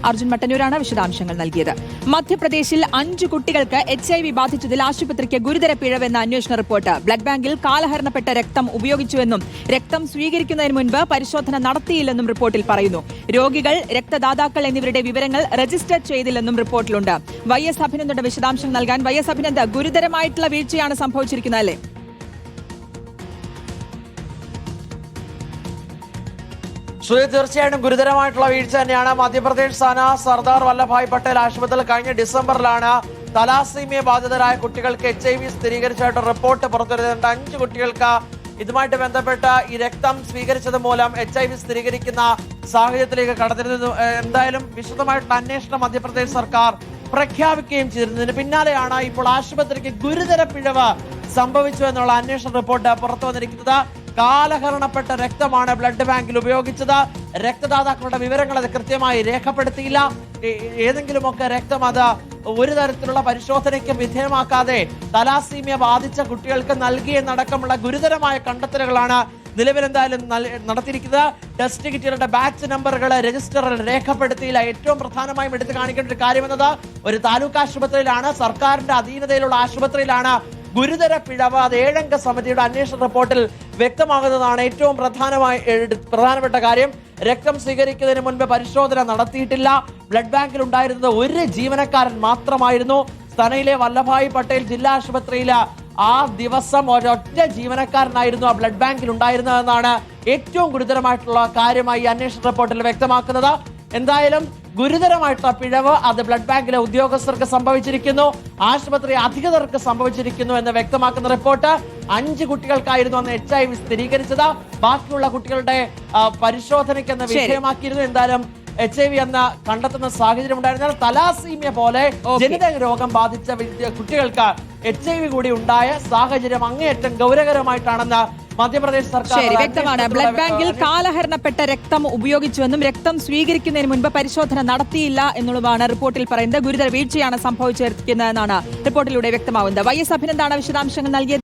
അർജുൻ മട്ടന്നൂരാണ് വിശദാംശങ്ങൾ നൽകിയത്. മധ്യപ്രദേശിൽ 5 കുട്ടികൾക്ക് HIV ബാധിച്ചതിൽ ആശുപത്രിക്ക് ഗുരുതര പിഴവെന്ന അന്വേഷണ റിപ്പോർട്ട്. ബ്ലഡ് ബാങ്കിൽ കാലഹരണപ്പെട്ട രക്തം ഉപയോഗിച്ചുവെന്നും രക്തം സ്വീകരിക്കുന്നതിന് മുൻപ് പരിശോധന നടത്തിയില്ലെന്നും റിപ്പോർട്ടിൽ പറയുന്നു. രോഗികൾ, രക്തദാതാക്കൾ എന്നിവരുടെ വിവരങ്ങൾ രജിസ്റ്റർ ചെയ്തില്ലെന്നും റിപ്പോർട്ടിലുണ്ട്. YS അഭിനന്ദന്റെ വിശദാംശം നൽകാൻ YS അഭിനന്ദ്, ഗുരുതരമായിട്ടുള്ള വീഴ്ചയാണ് സംഭവിച്ചിരിക്കുന്നത് അല്ലേ? തീർച്ചയായിട്ടും ഗുരുതരമായിട്ടുള്ള വീഴ്ച തന്നെയാണ്. മധ്യപ്രദേശ് സർദാർ വല്ലഭായ് പട്ടേൽ ആശുപത്രിയിൽ കഴിഞ്ഞ ഡിസംബറിലാണ് തലാസീമിയ ബാധിതരായ കുട്ടികൾക്ക് HIV സ്ഥിരീകരിച്ചായിട്ട് റിപ്പോർട്ട് പുറത്തുവരുന്നുണ്ട്. 5 കുട്ടികൾക്ക് ഇതുമായിട്ട് ബന്ധപ്പെട്ട ഈ രക്തം സ്വീകരിച്ചത് മൂലം HIV സ്ഥിരീകരിക്കുന്ന സാഹചര്യത്തിലേക്ക് കടന്നിരുന്നു. എന്തായാലും വിശദമായിട്ടുള്ള അന്വേഷണം മധ്യപ്രദേശ് സർക്കാർ പ്രഖ്യാപിക്കുകയും ചെയ്തിരുന്നതിന് പിന്നാലെയാണ് ഇപ്പോൾ ആശുപത്രിക്ക് ഗുരുതര പിഴവ് സംഭവിച്ചു എന്നുള്ള അന്വേഷണ റിപ്പോർട്ട് പുറത്തു വന്നിരിക്കുന്നത്. കാലഹരണപ്പെട്ട രക്തമാണ് ബ്ലഡ് ബാങ്കിൽ ഉപയോഗിച്ചത്. രക്തദാതാക്കളുടെ വിവരങ്ങൾ അത് കൃത്യമായി രേഖപ്പെടുത്തിയില്ല. ഏതെങ്കിലുമൊക്കെ രക്തം അത് ഒരു തരത്തിലുള്ള പരിശോധനയ്ക്ക് വിധേയമാക്കാതെ തലാസീമിയ ബാധിച്ച കുട്ടികൾക്ക് നൽകിയെന്നടക്കമുള്ള ഗുരുതരമായ കണ്ടെത്തലുകളാണ് നിലവിൽ എന്തായാലും നടത്തിയിരിക്കുന്നത്. ടെസ്റ്റ് കിറ്റുകളുടെ ബാച്ച് നമ്പറുകൾ രജിസ്റ്ററിൽ രേഖപ്പെടുത്തിയില്ല. ഏറ്റവും പ്രധാനമായും എടുത്തു കാണിക്കേണ്ട ഒരു കാര്യമെന്നത് ഒരു താലൂക്ക് ആശുപത്രിയിലാണ്, സർക്കാരിന്റെ അധീനതയിലുള്ള ആശുപത്രിയിലാണ് ഗുരുതര പിഴവ്. അത് 7 അംഗ സമിതിയുടെ അന്വേഷണ റിപ്പോർട്ടിൽ വ്യക്തമാകുന്നതാണ് ഏറ്റവും പ്രധാനപ്പെട്ട കാര്യം. രക്തം സ്വീകരിക്കുന്നതിന് മുൻപ് പരിശോധന നടത്തിയിട്ടില്ല. ബ്ലഡ് ബാങ്കിൽ ഉണ്ടായിരുന്നത് ഒരു ജീവനക്കാരൻ മാത്രമായിരുന്നു. സ്ഥനയിലെ വല്ലഭായ് പട്ടേൽ ജില്ലാ ആശുപത്രിയിൽ ആ ദിവസം ഒരൊറ്റ ജീവനക്കാരനായിരുന്നു ആ ബ്ലഡ് ബാങ്കിൽ ഉണ്ടായിരുന്നതെന്നാണ് ഏറ്റവും ഗുരുതരമായിട്ടുള്ള കാര്യമായി അന്വേഷണ റിപ്പോർട്ടിൽ വ്യക്തമാക്കുന്നത്. എന്തായാലും ഗുരുതരമായിട്ടുള്ള പിഴവ് അത് ബ്ലഡ് ബാങ്കിലെ ഉദ്യോഗസ്ഥർക്ക് സംഭവിച്ചിരിക്കുന്നു, ആശുപത്രി അധികൃതർക്ക് സംഭവിച്ചിരിക്കുന്നു എന്ന് വ്യക്തമാക്കുന്ന റിപ്പോർട്ട്. 5 കുട്ടികൾക്കായിരുന്നു അന്ന് HIV സ്ഥിരീകരിച്ചത്. ബാക്കിയുള്ള കുട്ടികളുടെ പരിശോധനയ്ക്കെന്ന് വിധേയമാക്കിയിരുന്നു. എന്തായാലും HIV എന്ന് കണ്ടെത്തുന്ന സാഹചര്യം ഉണ്ടായിരുന്നാൽ തലാസീമിയ പോലെ ജനിതക രോഗം ബാധിച്ച കുട്ടികൾക്ക് HIV കൂടി ഉണ്ടായ സാഹചര്യം അങ്ങേയറ്റം ഗൗരവകരമായിട്ടാണെന്ന് മധ്യപ്രദേശ് സർക്കാർ വ്യക്തമാണ്. ബ്ലഡ് ബാങ്കിൽ കാലഹരണപ്പെട്ട രക്തം ഉപയോഗിച്ചുവെന്നും രക്തം സ്വീകരിക്കുന്നതിന് മുൻപ് പരിശോധന നടത്തിയില്ല എന്നുള്ളതാണ് റിപ്പോർട്ടിൽ പറയുന്നത്. ഗുരുതര വീഴ്ചയാണ് സംഭവിച്ചിരിക്കുന്നതെന്നാണ് റിപ്പോർട്ടിലൂടെ വ്യക്തമാവുന്നത്. YS അഭിനന്ദാണ് വിശദാംശങ്ങൾ നൽകിയത്.